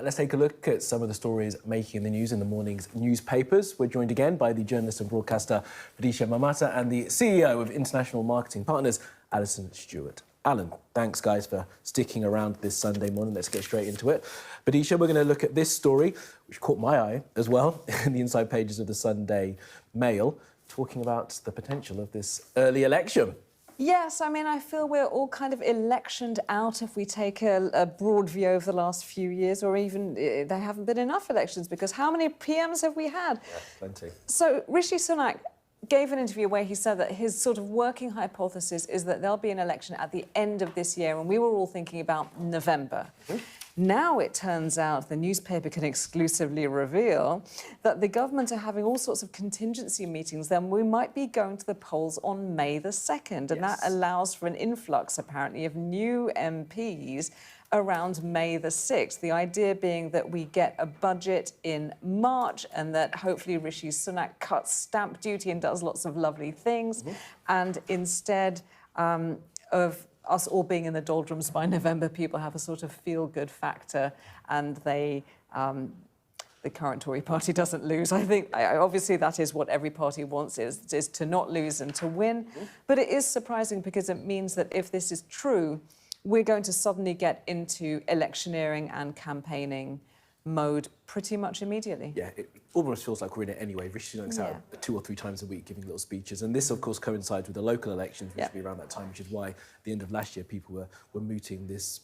Let's take a look at some of the stories making the news in the morning's newspapers. We're joined again by the journalist and broadcaster Vidisha Mamata and the CEO of International Marketing Partners, Alison Stewart. Alan, thanks, guys, for sticking around this Sunday morning. Let's get straight into it. Vidisha, we're going to look at this story, which caught my eye as well, in the inside pages of the Sunday Mail, talking about the potential of this early election. Yes, I mean, I feel we're all kind of electioned out if we take a broad view over the last few years, or even there haven't been enough elections, because how many PMs have we had? Yeah, plenty. So Rishi Sunak gave an interview where he said that his sort of working hypothesis is that there'll be an election at the end of this year, and we were all thinking about November. Mm-hmm. Now it turns out the newspaper can exclusively reveal that the government are having all sorts of contingency meetings. Then we might be going to the polls on May the 2nd, and that allows for an influx, apparently, of new MPs around May the 6th. The idea being that we get a budget in March and that hopefully Rishi Sunak cuts stamp duty and does lots of lovely things. Mm-hmm. And instead of us all being in the doldrums by November, people have a sort of feel-good factor, and they, the current Tory party doesn't lose. I think, obviously, that is what every party wants, is to not lose and to win. Mm-hmm. But it is surprising because it means that if this is true, we're going to suddenly get into electioneering and campaigning mode pretty much immediately. Yeah, it almost feels like we're in it anyway. Rishi Sunak's out 2 or 3 times a week giving little speeches, and this, of course, coincides with the local elections, which will be around that time, which is why at the end of last year people were mooting this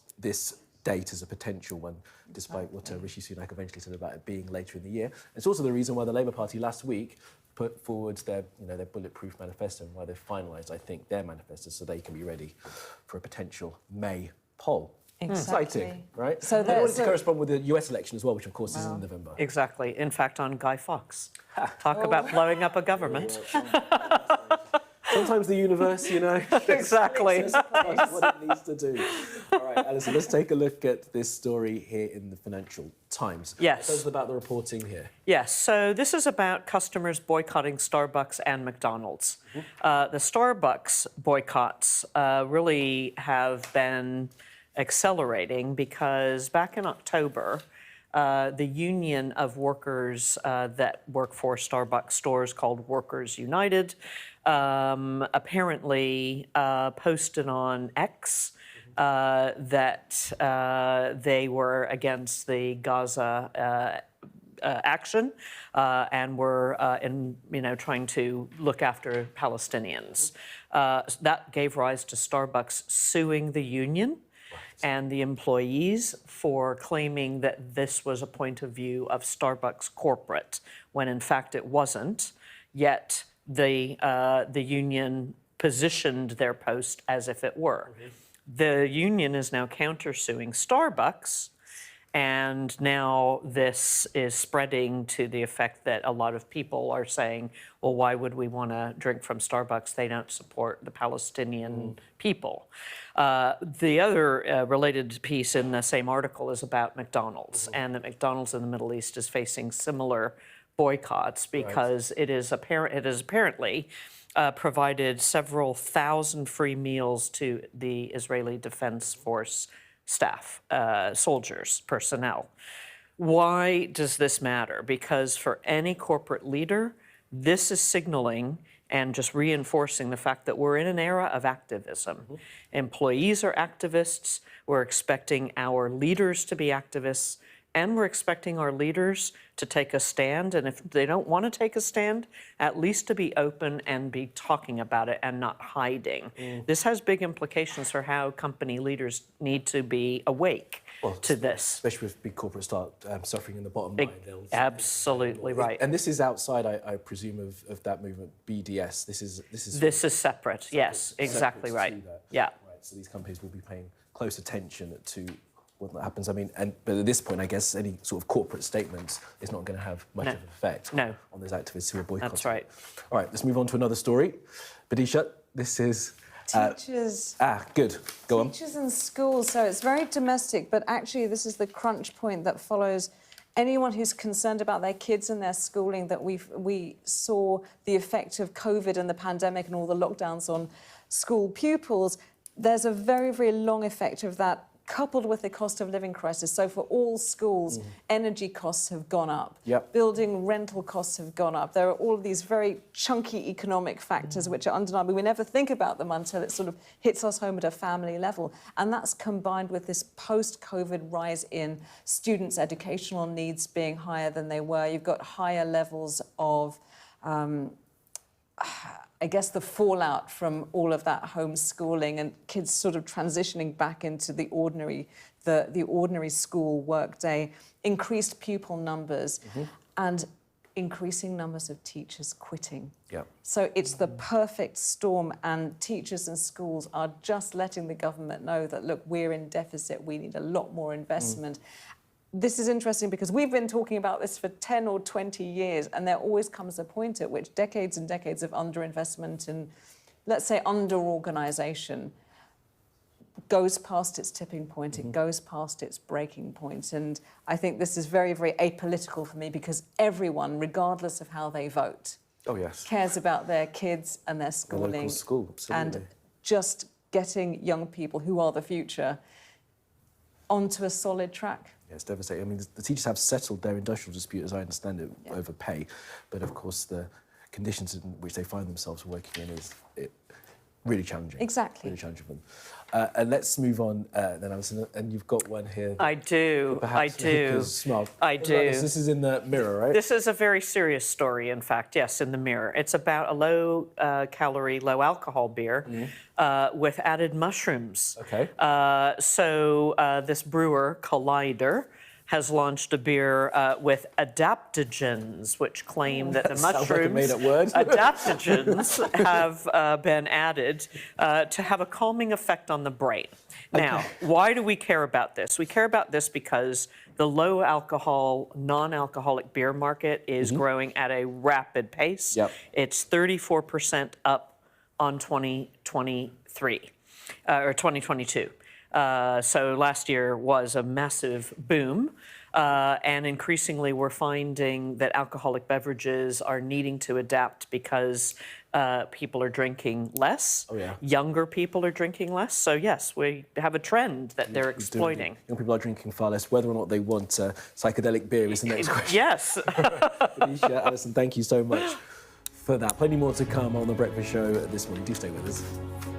date as a potential one, despite what Rishi Sunak eventually said about it being later in the year. It's also the reason why the Labour Party last week put forward their bulletproof manifesto, and why they've finalised, I think, their manifesto so they can be ready for a potential May poll. Exactly. Exciting, right? So they wanted to correspond with the US election as well, which of course is in November. Exactly. In fact, on Guy Fawkes. Talk about blowing up a government. Sometimes the universe, you know, exactly. what it needs to do. All right, Alison, let's take a look at this story here in the Financial Times. Yes. Tell us about the reporting here. Yes, so this is about customers boycotting Starbucks and McDonald's. Mm-hmm. The Starbucks boycotts really have been accelerating because back in October, the union of workers that work for Starbucks stores, called Workers United, apparently posted on X that they were against the Gaza action and were trying to look after Palestinians. That gave rise to Starbucks suing the union and the employees for claiming that this was a point of view of Starbucks corporate, when in fact it wasn't. Yet the union positioned their post as if it were. Mm-hmm. The union is now countersuing Starbucks, and now this is spreading to the effect that a lot of people are saying, well, why would we want to drink from Starbucks? They don't support the Palestinian people. The other related piece in the same article is about McDonald's, and that McDonald's in the Middle East is facing similar boycotts because it has apparently provided several thousand free meals to the Israeli Defense Force staff, soldiers, personnel. Why does this matter? Because for any corporate leader, this is signaling and just reinforcing the fact that we're in an era of activism. Mm-hmm. Employees are activists. We're expecting our leaders to be activists. And we're expecting our leaders to take a stand. And if they don't want to take a stand, at least to be open and be talking about it and not hiding. This has big implications for how company leaders need to be awake to this. Especially if big corporates start suffering in the bottom line. Absolutely right. And this is outside, I presume, of that movement, BDS. This is separate. Yes, exactly right. Yeah. Right. So these companies will be paying close attention to what happens. I mean, but at this point, I guess any sort of corporate statement is not going to have much of an effect on those activists who are boycotting. That's right. All right, let's move on to another story. Vidisha, this is teachers. Good. Go on. Teachers in schools. So it's very domestic, but actually this is the crunch point that follows anyone who's concerned about their kids and their schooling, that we saw the effect of COVID and the pandemic and all the lockdowns on school pupils. There's a very, very long effect of that coupled with the cost of living crisis. So for all schools, energy costs have gone up. Yep. Building rental costs have gone up. There are all of these very chunky economic factors which are undeniable. We never think about them until it sort of hits us home at a family level. And that's combined with this post-COVID rise in students' educational needs being higher than they were. You've got higher levels of I guess the fallout from all of that homeschooling and kids sort of transitioning back into the ordinary school workday, increased pupil numbers, and increasing numbers of teachers quitting. Yep. So it's the perfect storm, and teachers and schools are just letting the government know that, look, we're in deficit, we need a lot more investment. This is interesting because we've been talking about this for 10 or 20 years, and there always comes a point at which decades and decades of underinvestment and, let's say, under-organisation goes past its tipping point, it goes past its breaking point. And I think this is very, very apolitical for me because everyone, regardless of how they vote, Oh, yes. cares about their kids and their The schooling. local school, absolutely. And just getting young people who are the future onto a solid track. Yeah, it's devastating. I mean, the teachers have settled their industrial dispute, as I understand it, over pay. But of course, the conditions in which they find themselves working in is really challenging. Exactly. Really challenging for them. And let's move on then, Alison. And you've got one here. I do. Perhaps make us smile. I do. This is in the Mirror, right? This is a very serious story, in fact, yes, in the Mirror. It's about a low-calorie, low-alcohol beer with added mushrooms. Okay. So this brewer, Collider, has launched a beer with adaptogens, which claim that the Sounds like a mushrooms, made-up word. adaptogens, have been added to have a calming effect on the brain. Now, why do we care about this? We care about this because the low-alcohol, non-alcoholic beer market is growing at a rapid pace. Yep. It's 34% up on 2023, or 2022. So last year was a massive boom, and increasingly we're finding that alcoholic beverages are needing to adapt because people are drinking less. Oh, yeah. Younger people are drinking less. So yes, we have a trend that they're exploiting. Young people are drinking far less. Whether or not they want psychedelic beer is the next question. Yes. Felicia, Alison, thank you so much for that. Plenty more to come on The Breakfast Show this morning. Do stay with us.